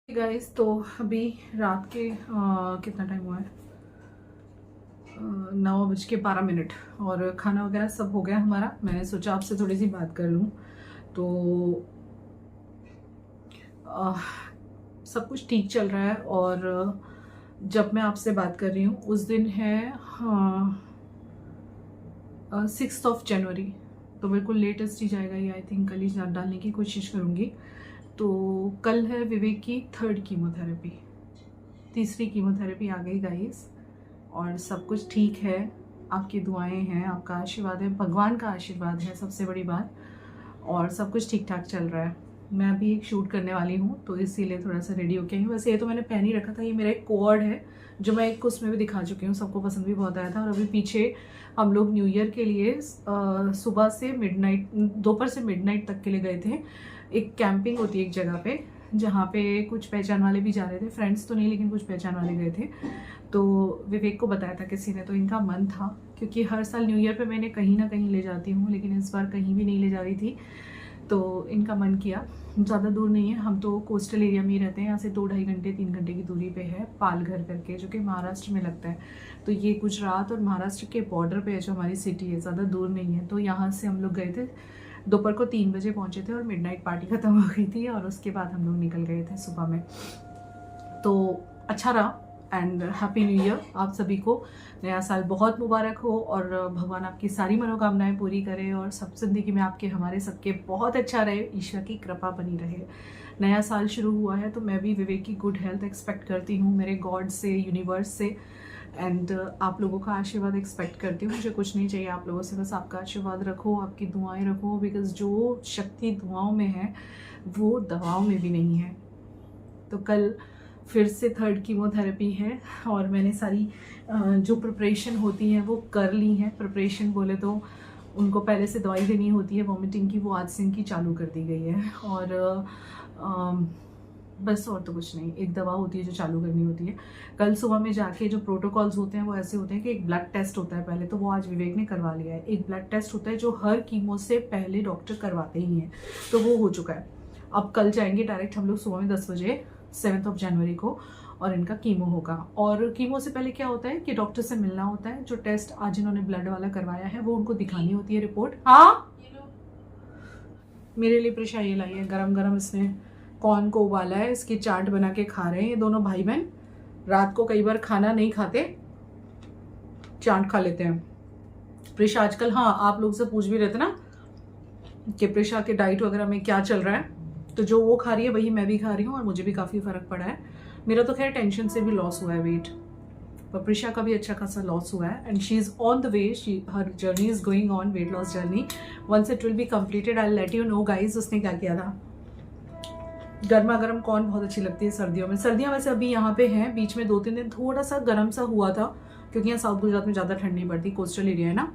Guys, तो अभी रात के कितना टाइम हुआ है? 9:12 और खाना वगैरह सब हो गया हमारा। मैंने सोचा आपसे थोड़ी सी बात कर लूँ। तो अ, सब कुछ ठीक चल रहा है। और जब मैं आपसे बात कर रही हूँ उस दिन है 6 जनवरी। तो बिल्कुल लेटेस्ट ही जाएगा ये। आई थिंक कल ही डालने की कोशिश करूँगी। तो कल है विवेक की 3rd कीमोथेरेपी। तीसरी कीमोथेरेपी आ गई गाइस, और सब कुछ ठीक है। आपकी दुआएं हैं, आपका आशीर्वाद है, भगवान का आशीर्वाद है सबसे बड़ी बात। और सब कुछ ठीक ठाक चल रहा है। मैं अभी एक शूट करने वाली हूँ तो इसीलिए थोड़ा सा रेडी होके आई हूँ। वैसे ये तो मैंने पहन ही रखा था। ये मेरा एक कोड है जो मैं एक उसमें भी दिखा चुकी हूँ, सबको पसंद भी बहुत आया था। और अभी पीछे हम लोग न्यू ईयर के लिए सुबह से मिडनाइट, दोपहर से मिडनाइट तक के लिए गए थे। एक कैंपिंग होती है एक जगह पे, जहाँ पे कुछ पहचान वाले भी जा रहे थे। फ्रेंड्स तो नहीं, लेकिन कुछ पहचान वाले गए थे। तो विवेक को बताया था किसी ने, तो इनका मन था, क्योंकि हर साल न्यू ईयर पे मैं इन्हें कहीं ना कहीं ले जाती हूँ, लेकिन इस बार कहीं भी नहीं ले जा रही थी। तो इनका मन किया। ज़्यादा दूर नहीं है, हम तो कोस्टल एरिया में ही रहते हैं। यहाँ से 2-2.5 घंटे 3 घंटे की दूरी पे है पालघर करके, जो कि महाराष्ट्र में लगता है। तो ये गुजरात और महाराष्ट्र के बॉर्डर पे है जो हमारी सिटी है, ज़्यादा दूर नहीं है। तो यहाँ से हम लोग गए थे, दोपहर को 3 बजे पहुँचे थे और मिडनाइट पार्टी ख़त्म हो गई थी। और उसके बाद हम लोग निकल गए थे सुबह में। तो अच्छा रहा। एंड हैप्पी न्यू ईयर आप सभी को। नया साल बहुत मुबारक हो और भगवान आपकी सारी मनोकामनाएं पूरी करे और सब जिंदगी में आपके हमारे सबके बहुत अच्छा रहे, ईश्वर की कृपा बनी रहे। नया साल शुरू हुआ है तो मैं भी विवेक की गुड हेल्थ एक्सपेक्ट करती हूँ, मेरे गॉड से, यूनिवर्स से। एंड आप लोगों का आशीर्वाद एक्सपेक्ट करती हूँ। मुझे कुछ नहीं चाहिए आप लोगों से, बस आपका आशीर्वाद रखो, आपकी दुआएं रखो। बिकॉज जो शक्ति दुआओं में है वो दवाओं में भी नहीं है। तो कल फिर से 3rd कीमोथेरेपी है और मैंने सारी जो प्रिपरेशन होती हैं वो कर ली हैं। प्रिपरेशन बोले तो उनको पहले से दवाई देनी होती है वॉमिटिंग की, वो आज से इनकी चालू कर दी गई है। और बस और तो कुछ नहीं, एक दवा होती है जो चालू करनी होती है। कल सुबह में जाके जो प्रोटोकॉल्स होते हैं वो ऐसे होते हैं कि एक ब्लड टेस्ट होता है पहले, तो वो आज विवेक ने करवा लिया है। एक ब्लड टेस्ट होता है जो हर कीमो से पहले डॉक्टर करवाते ही हैं, तो वो हो चुका है। अब कल जाएंगे डायरेक्ट हम लोग सुबह में 10 बजे 7 जनवरी को, और इनका कीमो होगा। और कीमो से पहले क्या होता है कि डॉक्टर से मिलना होता है। जो टेस्ट आज इन्होंने ब्लड वाला करवाया है वो उनको दिखानी होती है रिपोर्ट। हाँ, मेरे लिए प्रेशा ये लाई है गरम गरम। इसने कॉर्न को उबाला है, इसकी चाट बना के खा रहे हैं ये दोनों भाई बहन। रात को कई बार खाना नहीं खाते, चाट खा लेते हैं। प्रेशा आजकल, हाँ आप लोग से पूछ भी रहे थे ना कि प्रेशा के डाइट वगैरह में क्या चल रहा है, तो जो वो खा रही है वही मैं भी खा रही हूँ और मुझे भी काफ़ी फ़र्क पड़ा है। मेरा तो खैर टेंशन से भी लॉस हुआ है वेट, पर प्रिशा का भी अच्छा खासा लॉस हुआ है। And she is on the way, her journey is going on, weight loss journey. Once it will be completed I let you know guys उसने क्या किया था। गर्मा गर्म कॉर्न बहुत अच्छी लगती है सर्दियों में। सर्दियाँ वैसे अभी यहाँ पे हैं, बीच में 2-3 दिन थोड़ा सा गर्म सा हुआ था, क्योंकि यहाँ साउथ गुजरात में ज़्यादा ठंड नहीं पड़ती, कोस्टल एरिया है ना।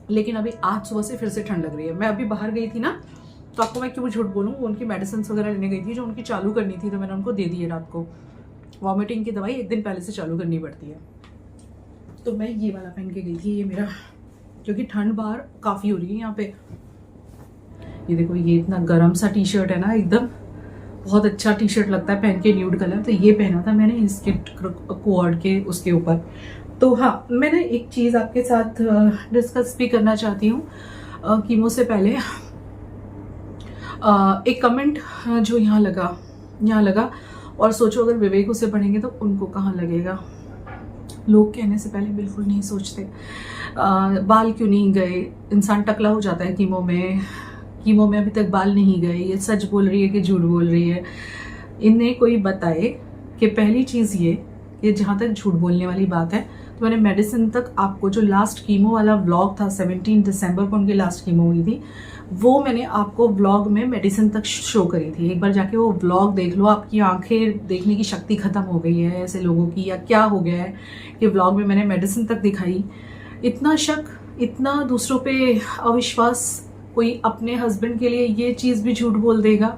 लेकिन अभी आज सुबह से फिर से ठंड लग रही है। मैं अभी बाहर गई थी ना, तो आपको मैं क्यों झूठ बोलूँ, उनकी मेडिसिन वगैरह लेने गई थी जो उनकी चालू करनी थी, तो मैंने उनको दे दी है रात को। वॉमिटिंग की दवाई एक दिन पहले से चालू करनी पड़ती है, तो मैं ये वाला पहन के गई थी, ये मेरा, क्योंकि ठंड बाहर काफ़ी हो रही है यहाँ पे। ये देखो, ये इतना गर्म सा टी शर्ट है ना, एकदम बहुत अच्छा टी शर्ट लगता है पहन के, न्यूड कलर। तो ये पहना था मैंने इसके कोड के उसके ऊपर। तो हाँ, मैंने एक चीज़ आपके साथ डिस्कस भी करना चाहती हूँ कीमो से पहले। एक कमेंट जो यहाँ लगा, और सोचो अगर विवेक उसे पढ़ेंगे तो उनको कहाँ लगेगा। लोग कहने से पहले बिल्कुल नहीं सोचते। बाल क्यों नहीं गए, इंसान टकला हो जाता है कीमो में अभी तक बाल नहीं गए। ये सच बोल रही है कि झूठ बोल रही है, इन्हें कोई बताए। कि पहली चीज़ ये जहाँ तक झूठ बोलने वाली बात है, तो मैंने मेडिसिन तक आपको, जो लास्ट कीमो वाला व्लॉग था 17 दिसंबर को उनकी लास्ट कीमो हुई थी, वो मैंने आपको व्लॉग में मेडिसिन तक शो करी थी। एक बार जाके वो व्लॉग देख लो, आपकी आंखें देखने की शक्ति खत्म हो गई है ऐसे लोगों की, या क्या हो गया है कि व्लॉग में मैंने मेडिसिन तक दिखाई। इतना शक, इतना दूसरों पे अविश्वास, कोई अपने हस्बैंड के लिए ये चीज़ भी झूठ बोल देगा।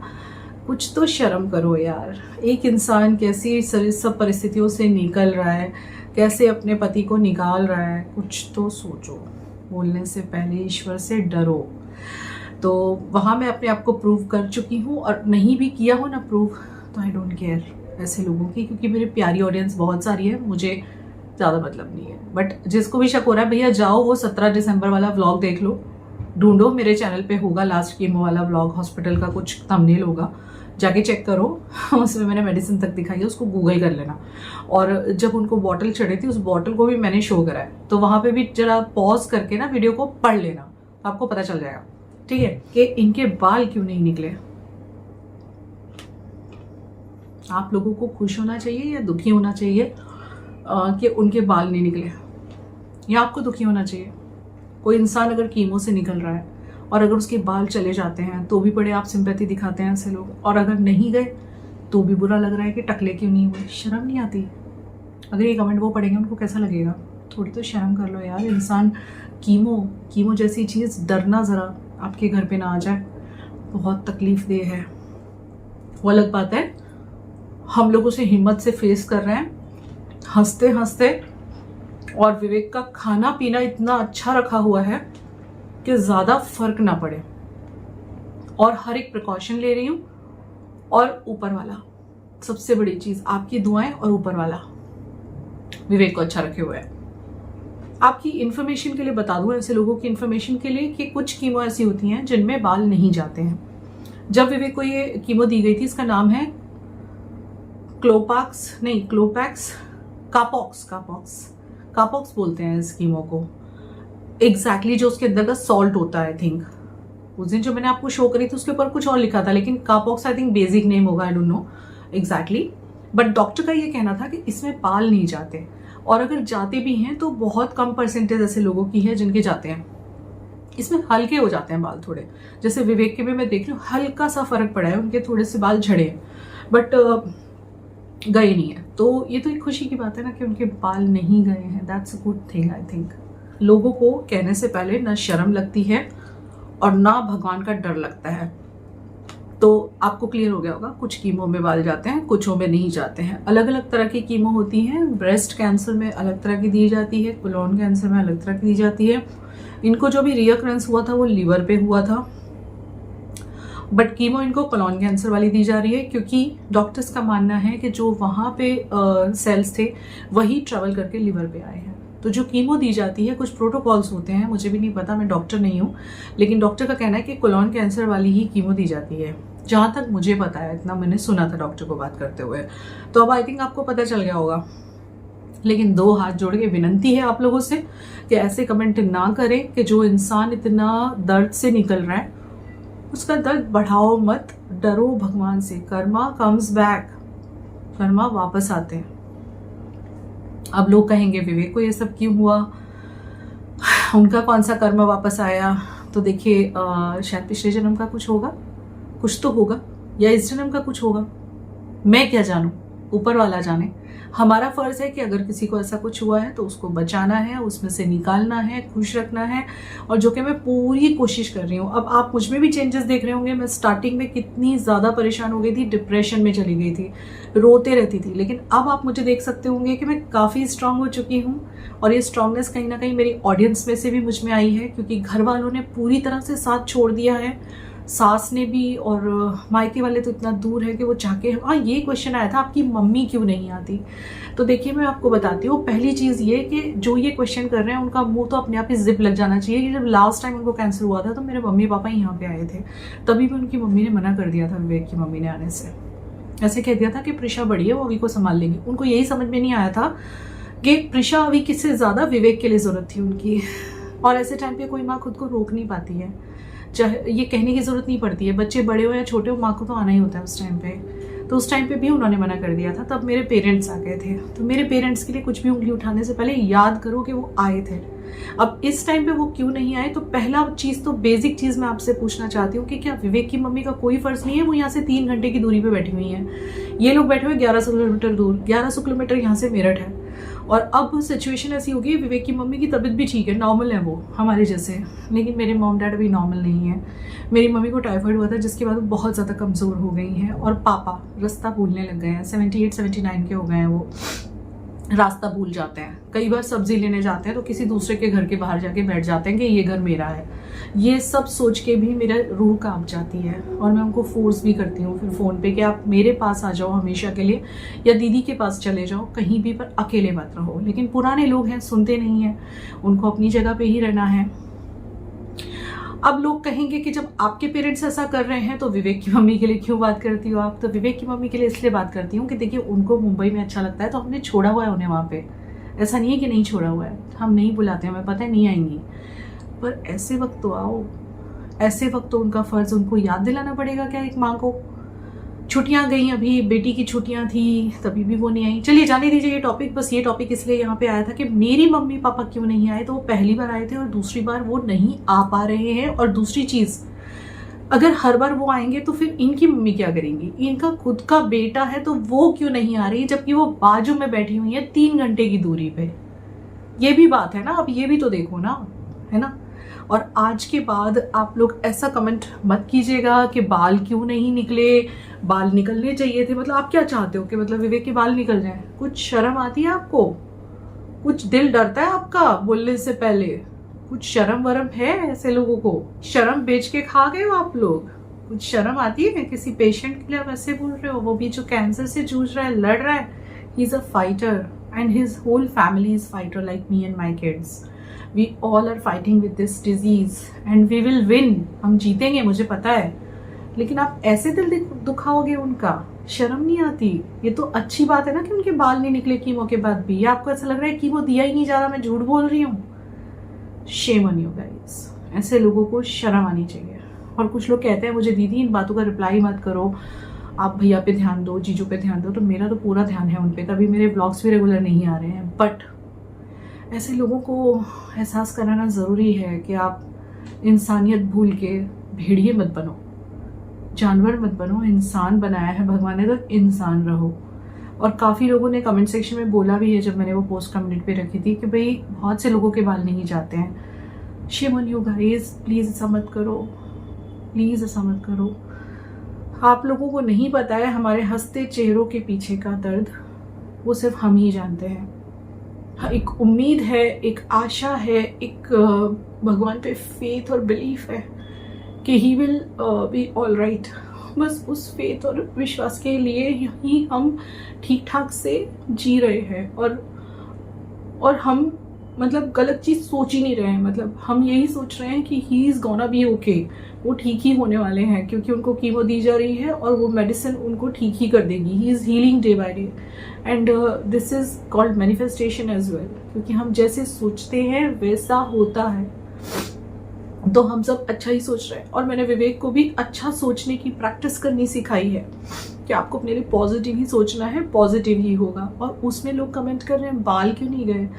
कुछ तो शर्म करो यार। एक इंसान कैसी सब परिस्थितियों से निकल रहा है, कैसे अपने पति को निकाल रहा है, कुछ तो सोचो। बोलने से पहले ईश्वर से डरो। तो वहाँ मैं अपने आप को प्रूव कर चुकी हूँ, और नहीं भी किया हो ना प्रूव, तो आई डोंट केयर ऐसे लोगों की, क्योंकि मेरी प्यारी ऑडियंस बहुत सारी है, मुझे ज़्यादा मतलब नहीं है। बट जिसको भी शक हो रहा है भैया जाओ वो 17 दिसंबर वाला व्लॉग देख लो, ढूंढो, मेरे चैनल पे होगा लास्ट कीमो वाला व्लॉग, हॉस्पिटल का कुछ थंबनेल होगा, जाके चेक करो। उसमें मैंने मेडिसिन तक दिखाई है, उसको गूगल कर लेना। और जब उनको बॉटल चढ़ी थी उस बॉटल को भी मैंने शो करा है, तो वहाँ पे भी जरा पॉज करके ना वीडियो को पढ़ लेना, आपको पता चल जाएगा, ठीक है, कि इनके बाल क्यों नहीं निकले। आप लोगों को खुश होना चाहिए या दुखी होना चाहिए कि उनके बाल नहीं निकले, या आपको दुखी होना चाहिए? कोई इंसान अगर कीमो से निकल रहा है और अगर उसके बाल चले जाते हैं तो भी बड़े आप सिंपैथी दिखाते हैं ऐसे लोग, और अगर नहीं गए तो भी बुरा लग रहा है कि टकले क्यों नहीं हुए। शर्म नहीं आती? अगर ये कमेंट वो पढ़ेंगे उनको कैसा लगेगा? थोड़ी तो शर्म कर लो यार। इंसान कीमो जैसी चीज़, डरना ज़रा आपके घर पे ना आ जाए, बहुत तकलीफ दे है। वो अलग बात है हम लोग उसे हिम्मत से फेस कर रहे हैं हंसते हंसते, और विवेक का खाना पीना इतना अच्छा रखा हुआ है कि ज़्यादा फर्क ना पड़े, और हर एक प्रिकॉशन ले रही हूँ। और ऊपर वाला सबसे बड़ी चीज़, आपकी दुआएं और ऊपर वाला विवेक को अच्छा रखे हुए है। आपकी इन्फॉर्मेशन के लिए बता दूं, ऐसे लोगों की इन्फॉर्मेशन के लिए, कि कुछ कीमो ऐसी होती हैं जिनमें बाल नहीं जाते हैं। जब विवेक को ये कीमो दी गई थी, इसका नाम है कापॉक्स बोलते हैं इस कीमो को। एग्जैक्टली जो उसके अंदर का सॉल्ट होता है, आई थिंक उस दिन जो मैंने आपको शो करी थी उसके ऊपर कुछ और लिखा था, लेकिन कापॉक्स आई थिंक बेसिक नेम होगा, I don't know exactly. But doctor का ये कहना था कि इसमें बाल नहीं जाते, और अगर जाते भी हैं तो बहुत कम परसेंटेज ऐसे लोगों की है जिनके जाते हैं। इसमें हल्के हो जाते हैं बाल थोड़े, जैसे विवेक के भी मैं देख रही हूँ हल्का सा फर्क पड़ा है, उनके थोड़े से बाल झड़े हैं, बट गए नहीं है। तो ये तो एक खुशी की बात है ना कि उनके बाल नहीं गए हैं, that's a good thing I think. लोगों को कहने से पहले ना शर्म लगती है और ना भगवान का डर लगता है। तो आपको क्लियर हो गया होगा, कुछ कीमो में बाल जाते हैं, कुछों में नहीं जाते हैं। अलग अलग तरह की कीमो होती हैं, ब्रेस्ट कैंसर में अलग तरह की दी जाती है, कोलोन कैंसर में अलग तरह की दी जाती है। इनको जो भी रिकरेंस हुआ था वो लीवर पे हुआ था, बट कीमो इनको कोलोन कैंसर वाली दी जा रही है, क्योंकि डॉक्टर्स का मानना है कि जो वहाँ पे सेल्स थे वही ट्रेवल करके लीवर पे आए हैं। तो जो कीमो दी जाती है, कुछ प्रोटोकॉल्स होते हैं, मुझे भी नहीं पता, मैं डॉक्टर नहीं हूँ, लेकिन डॉक्टर का कहना है कि कोलोन कैंसर वाली ही कीमो दी जाती है, जहाँ तक मुझे पता है, इतना मैंने सुना था डॉक्टर को बात करते हुए। तो अब आई थिंक आपको पता चल गया होगा। लेकिन दो हाथ जोड़ के विनंती है आप लोगों से कि ऐसे कमेंट ना करें कि जो इंसान इतना दर्द से निकल रहा है उसका दर्द बढ़ाओ मत, डरो भगवान से। कर्मा कम्स बैक, कर्मा वापस आते हैं। अब लोग कहेंगे विवेक को ये सब क्यों हुआ, उनका कौन सा कर्म वापस आया? तो देखिए शायद पिछले जन्म का कुछ होगा, कुछ तो होगा, या इस जन्म का कुछ होगा, मैं क्या जानूं, ऊपर वाला जाने। हमारा फर्ज है कि अगर किसी को ऐसा कुछ हुआ है तो उसको बचाना है, उसमें से निकालना है, खुश रखना है, और जो कि मैं पूरी कोशिश कर रही हूँ। अब आप मुझ में भी चेंजेस देख रहे होंगे। मैं स्टार्टिंग में कितनी ज़्यादा परेशान हो गई थी, डिप्रेशन में चली गई थी, रोते रहती थी, लेकिन अब आप मुझे देख सकते होंगे कि मैं काफ़ी स्ट्रांग हो चुकी हूँ। और ये स्ट्रांगनेस कहीं ना कहीं मेरी ऑडियंस में से भी मुझ में आई है, क्योंकि घर वालों ने पूरी तरह से साथ छोड़ दिया है, सास ने भी, और मायके वाले तो इतना दूर है कि वो चाहके। हाँ, ये क्वेश्चन आया था आपकी मम्मी क्यों नहीं आती, तो देखिए मैं आपको बताती हूँ। पहली चीज़ ये कि जो ये क्वेश्चन कर रहे हैं उनका मुंह तो अपने आप ही जिप लग जाना चाहिए कि जब लास्ट टाइम उनको कैंसर हुआ था तो मेरे मम्मी पापा यहाँ पे आए थे, तभी भी उनकी मम्मी ने मना कर दिया था विवेक की मम्मी ने आने से। ऐसे कह दिया था कि प्रिशा बड़ी है, वो अभी को संभाल लेंगी। उनको यही समझ में नहीं आया था कि प्रिशा अभी किससे ज़्यादा विवेक के लिए ज़रूरत थी उनकी। और ऐसे टाइम पे कोई माँ खुद को रोक नहीं पाती है, चाहे ये कहने की ज़रूरत नहीं पड़ती है, बच्चे बड़े हो या छोटे हो, माँ को तो आना ही होता है उस टाइम पे। तो उस टाइम पे भी उन्होंने मना कर दिया था, तब मेरे पेरेंट्स आ गए थे। तो मेरे पेरेंट्स के लिए कुछ भी उंगली उठाने से पहले याद करो कि वो आए थे। अब इस टाइम पे वो क्यों नहीं आए, तो पहला चीज़ तो बेसिक चीज़ मैं आपसे पूछना चाहती हूँ कि क्या विवेक की मम्मी का कोई फ़र्ज नहीं है? वो यहाँ से 3 घंटे की दूरी पे बैठी हुई हैं, ये लोग बैठे हुए 1100 किलोमीटर दूर। 1100 किलोमीटर यहाँ से मेरठ है। और अब सिचुएशन ऐसी होगी, विवेक की मम्मी की तबीयत भी ठीक है, नॉर्मल है वो हमारे जैसे, लेकिन मेरे मॉम डैड अभी नॉर्मल नहीं है। मेरी मम्मी को टाइफाइड हुआ था, जिसके बाद वो बहुत ज़्यादा कमज़ोर हो गई हैं, और पापा रास्ता भूलने लग गए हैं, 78-79 के हो गए हैं वो। रास्ता भूल जाते हैं। कई बार सब्जी लेने जाते हैं तो किसी दूसरे के घर के बाहर जाके बैठ जाते हैं कि ये घर मेरा है। ये सब सोच के भी मेरा रूह कांप जाती है और मैं उनको फोर्स भी करती हूँ फिर फ़ोन पे कि आप मेरे पास आ जाओ हमेशा के लिए, या दीदी के पास चले जाओ, कहीं भी पर अकेले मत रहो। लेकिन पुराने लोग हैं, सुनते नहीं हैं, उनको अपनी जगह पे ही रहना है। अब लोग कहेंगे कि जब आपके पेरेंट्स ऐसा कर रहे हैं तो विवेक की मम्मी के लिए क्यों बात करती हो आप? तो विवेक की मम्मी के लिए इसलिए बात करती हूँ कि देखिए उनको मुंबई में अच्छा लगता है तो हमने छोड़ा हुआ है उन्हें वहाँ पे। ऐसा नहीं है कि नहीं छोड़ा हुआ है, हम नहीं बुलाते, हमें पता है नहीं आएंगी, पर ऐसे वक्त तो आओ। ऐसे वक्त तो उनका फ़र्ज़ उनको याद दिलाना पड़ेगा क्या एक माँ को। छुट्टियां गई, अभी बेटी की छुट्टियां थी तभी भी वो नहीं आई। चलिए जाने दीजिए ये टॉपिक, बस ये टॉपिक इसलिए यहाँ पे आया था कि मेरी मम्मी पापा क्यों नहीं आए। तो वो पहली बार आए थे और दूसरी बार वो नहीं आ पा रहे हैं। और दूसरी चीज़, अगर हर बार वो आएंगे तो फिर इनकी मम्मी क्या करेंगी? इनका खुद का बेटा है तो वो क्यों नहीं आ रही, जबकि वो बाजू में बैठी हुई है 3 घंटे की दूरी पे। ये भी बात है ना, अब ये भी तो देखो ना, है ना। और आज के बाद आप लोग ऐसा कमेंट मत कीजिएगा कि बाल क्यों नहीं निकले, बाल निकलने चाहिए थे। मतलब आप क्या चाहते हो कि मतलब विवेक के बाल निकल जाएं? कुछ शर्म आती है आपको? कुछ दिल डरता है आपका बोलने से पहले? कुछ शर्म वरम है ऐसे लोगों को? शर्म बेच के खा गए हो आप लोग? कुछ शर्म आती है? किसी पेशेंट के लिए आप ऐसे बोल रहे हो, वो भी जो कैंसर से जूझ रहा है, लड़ रहा है। He is a fighter and his whole family is fighter like me and my kids. We all are fighting with this disease and we will win. हम जीतेंगे, मुझे पता है। लेकिन आप ऐसे दिल दुखाओगे उनका? शर्म नहीं आती? ये तो अच्छी बात है ना कि उनके बाल नहीं निकले कीमो के बाद भी। या आपको ऐसा लग रहा है कीमो दिया ही नहीं जा रहा, मैं झूठ बोल रही हूँ? Shame on you guys. ऐसे लोगों को शर्म आनी चाहिए। और कुछ लोग कहते हैं मुझे दीदी इन बातों का रिप्लाई मत करो, आप भैया पे ध्यान दो, जीजू पे ध्यान दो। तो मेरा तो पूरा ध्यान है उन पे, तभी मेरे ब्लॉग्स भी रेगुलर नहीं आ रहे हैं। बट ऐसे लोगों को एहसास कराना ज़रूरी है कि आप इंसानियत भूल के भेड़िए मत बनो, जानवर मत बनो। इंसान बनाया है भगवान ने तो इंसान रहो। और काफ़ी लोगों ने कमेंट सेक्शन में बोला भी है जब मैंने वो पोस्ट कमेंट पे रखी थी कि भाई बहुत से लोगों के बाल नहीं जाते हैं। Shame on you guys, please ऐसा मत करो, प्लीज़ ऐसा मत करो। आप लोगों को नहीं पता है हमारे हंसते चेहरों के पीछे का दर्द, वो सिर्फ हम ही जानते हैं। एक उम्मीद है, एक आशा है, एक भगवान पे फेथ और बिलीफ है कि he will be all right. बस उस फेथ और विश्वास के लिए ही हम ठीक ठाक से जी रहे हैं। और हम मतलब गलत चीज़ सोच ही नहीं रहे हैं। मतलब हम यही सोच रहे हैं कि he is gonna be okay, वो ठीक ही होने वाले हैं, क्योंकि उनको कीमो दी जा रही है और वो मेडिसिन उनको ठीक ही कर देगी। He is healing day by day and this is called manifestation as well, क्योंकि हम जैसे सोचते हैं वैसा होता है। तो हम सब अच्छा ही सोच रहे हैं। और मैंने विवेक को भी अच्छा सोचने की प्रैक्टिस करनी सिखाई है कि आपको अपने लिए पॉजिटिव ही सोचना है, पॉजिटिव ही होगा। और उसमें लोग कमेंट कर रहे हैं बाल क्यों नहीं गए।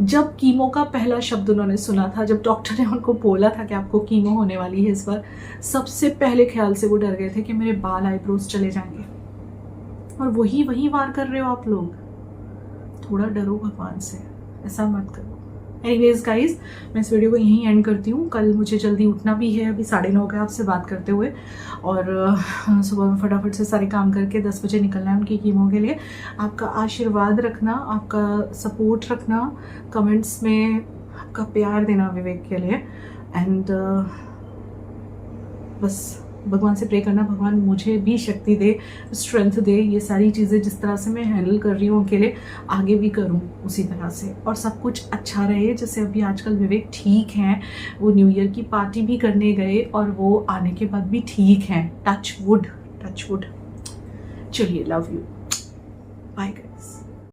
जब कीमो का पहला शब्द उन्होंने सुना था, जब डॉक्टर ने उनको बोला था कि आपको कीमो होने वाली है इस बार, सबसे पहले ख्याल से वो डर गए थे कि मेरे बाल आईब्रोज चले जाएंगे। और वही वार कर रहे हो आप लोग। थोड़ा डरो भगवान से, ऐसा मत करो। एनीवेज गाइज, मैं इस वीडियो को यहीं एंड करती हूँ। कल मुझे जल्दी उठना भी है, अभी 9:30 हो गए आपसे बात करते हुए। और सुबह में फटाफट से सारे काम करके 10 बजे निकलना है उनकी कीमो के लिए। आपका आशीर्वाद रखना, आपका सपोर्ट रखना, कमेंट्स में आपका प्यार देना विवेक के लिए। एंड बस भगवान से प्रे करना, भगवान मुझे भी शक्ति दे, स्ट्रेंथ दे, ये सारी चीज़ें जिस तरह से मैं हैंडल कर रही हूँ उनके लिए आगे भी करूँ उसी तरह से, और सब कुछ अच्छा रहे। जैसे अभी आजकल विवेक ठीक हैं, वो न्यू ईयर की पार्टी भी करने गए और वो आने के बाद भी ठीक हैं। Touch wood, touch wood. चलिए, लव यू, बाय गाइस।